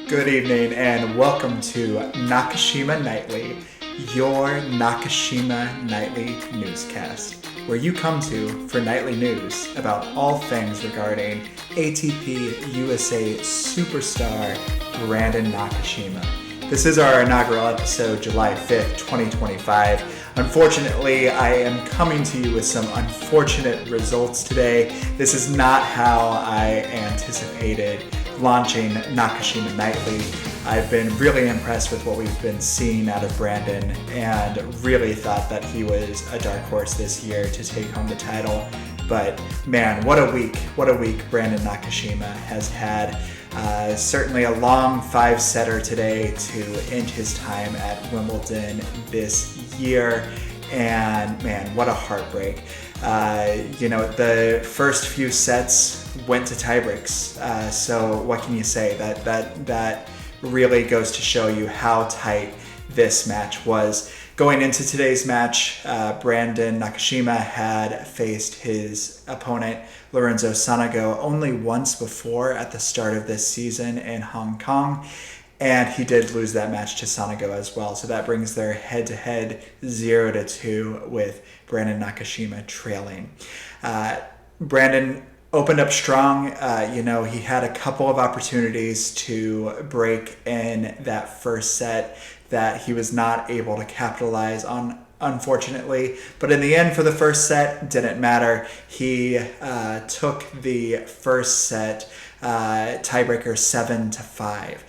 Good evening and welcome to Nakashima Nightly, your Nakashima Nightly newscast, where you come to for nightly news about all things regarding ATP USA superstar Brandon Nakashima. This is our inaugural episode, July 5th, 2025. Unfortunately, I am coming to you with some unfortunate results today. This is not how I anticipated launching Nakashima Nightly. I've been really impressed with what we've been seeing out of Brandon and really thought that he was a dark horse this year to take home the title. But man, what a week Brandon Nakashima has had. Certainly a long five-setter today to end his time at Wimbledon this year. And man, what a heartbreak. The first few sets went to tiebreaks. So what can you say? That really goes to show you how tight this match was. Going into today's match, Brandon Nakashima had faced his opponent, Lorenzo Sonego, only once before at the start of this season in Hong Kong. And he did lose that match to Sonego as well. So that brings their head-to-head 0-2 with Brandon Nakashima trailing. Brandon opened up strong. He had a couple of opportunities to break in that first set that he was not able to capitalize on, unfortunately. But in the end, for the first set, didn't matter. He took the first set tiebreaker 7-5.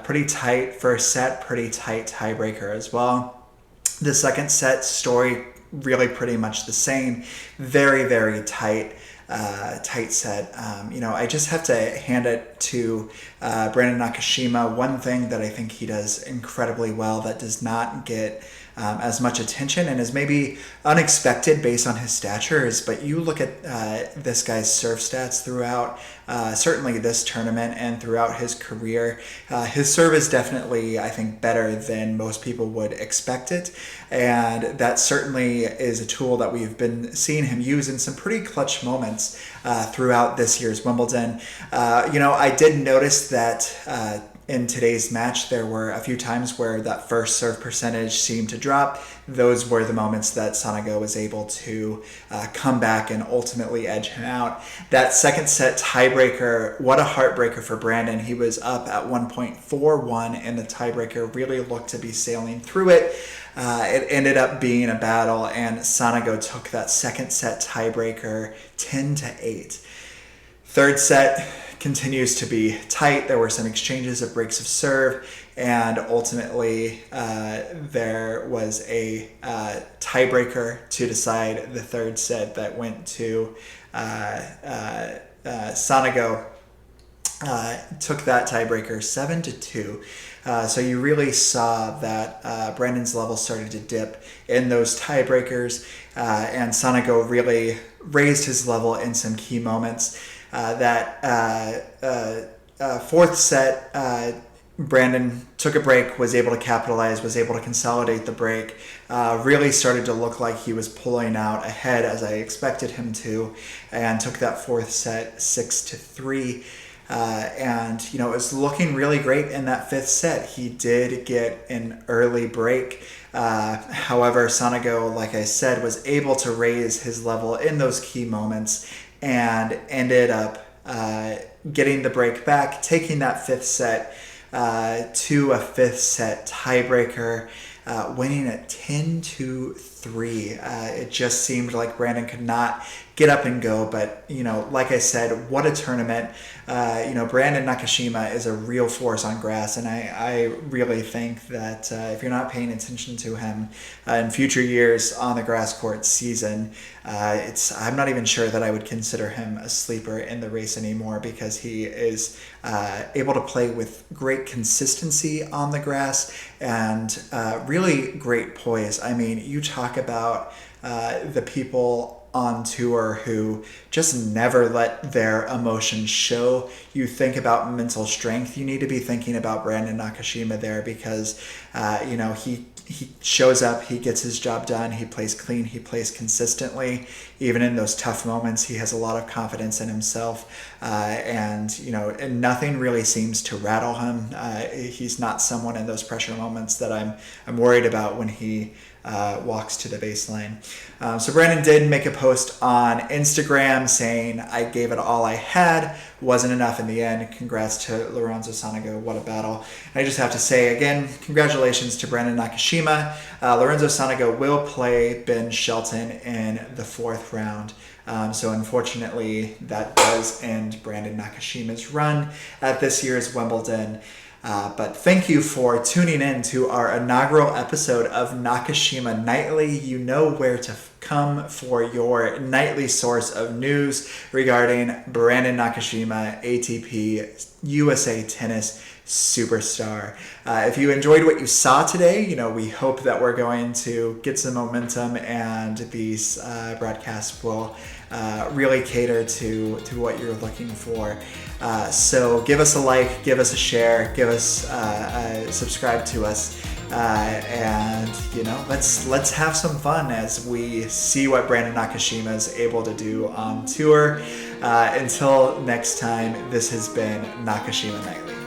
Pretty tight first set, pretty tight tiebreaker as well. The second set story really pretty much the same. Very, very tight set. I just have to hand it to Brandon Nakashima. One thing that I think he does incredibly well that does not get as much attention and is maybe unexpected based on his stature is, but you look at this guy's serve stats throughout certainly this tournament and throughout his career. His serve is definitely, I think, better than most people would expect it, and that certainly is a tool that we've been seeing him use in some pretty clutch moments throughout this year's Wimbledon. I did notice that in today's match, there were a few times where that first serve percentage seemed to drop. Those were the moments that Sonego was able to come back and ultimately edge him out. That second set tiebreaker, what a heartbreaker for Brandon. He was up at 1.41 and the tiebreaker really looked to be sailing through it. It ended up being a battle and Sonego took that second set tiebreaker 10-8. Third set continues to be tight. There were some exchanges of breaks of serve, and ultimately there was a tiebreaker to decide the third set that went to Sonego. Took that tiebreaker 7-2. So you really saw that Brandon's level started to dip in those tiebreakers, and Sonego really raised his level in some key moments. Fourth set, Brandon took a break, was able to capitalize, was able to consolidate the break, really started to look like he was pulling out ahead as I expected him to, and took that fourth set 6-3. It was looking really great in that fifth set. He did get an early break. However, Sonego, like I said, was able to raise his level in those key moments and ended up getting the break back, taking that fifth set to a fifth set tiebreaker, winning at 10-3. It just seemed like Brandon could not get up and go, but like I said, what a tournament. Brandon Nakashima is a real force on grass, and I really think that if you're not paying attention to him in future years on the grass court season, I'm not even sure that I would consider him a sleeper in the race anymore, because he is able to play with great consistency on the grass and really great poise. I mean, you talk about the people on tour who just never let their emotions show. You think about mental strength, you need to be thinking about Brandon Nakashima there, because he he shows up, he gets his job done, he plays clean, he plays consistently. Even in those tough moments, he has a lot of confidence in himself, and nothing really seems to rattle him. He's not someone in those pressure moments that I'm worried about when he walks to the baseline. So Brandon did make a post on Instagram saying, "I gave it all I had, wasn't enough in the end. Congrats to Lorenzo Sonego. What a battle." And I just have to say again, congratulations to Brandon Nakashima. Lorenzo Sonego will play Ben Shelton in the 4th round. So unfortunately, that does end Brandon Nakashima's run at this year's Wimbledon. But thank you for tuning in to our inaugural episode of Nakashima Nightly. You know where to come for your nightly source of news regarding Brandon Nakashima, ATP USA Tennis superstar. If you enjoyed what you saw today, we hope that we're going to get some momentum, and these broadcasts will really cater to what you're looking for. So give us a like, give us a share, give us subscribe to us, and let's have some fun as we see what Brandon Nakashima is able to do on tour. Until next time, this has been Nakashima Nightly.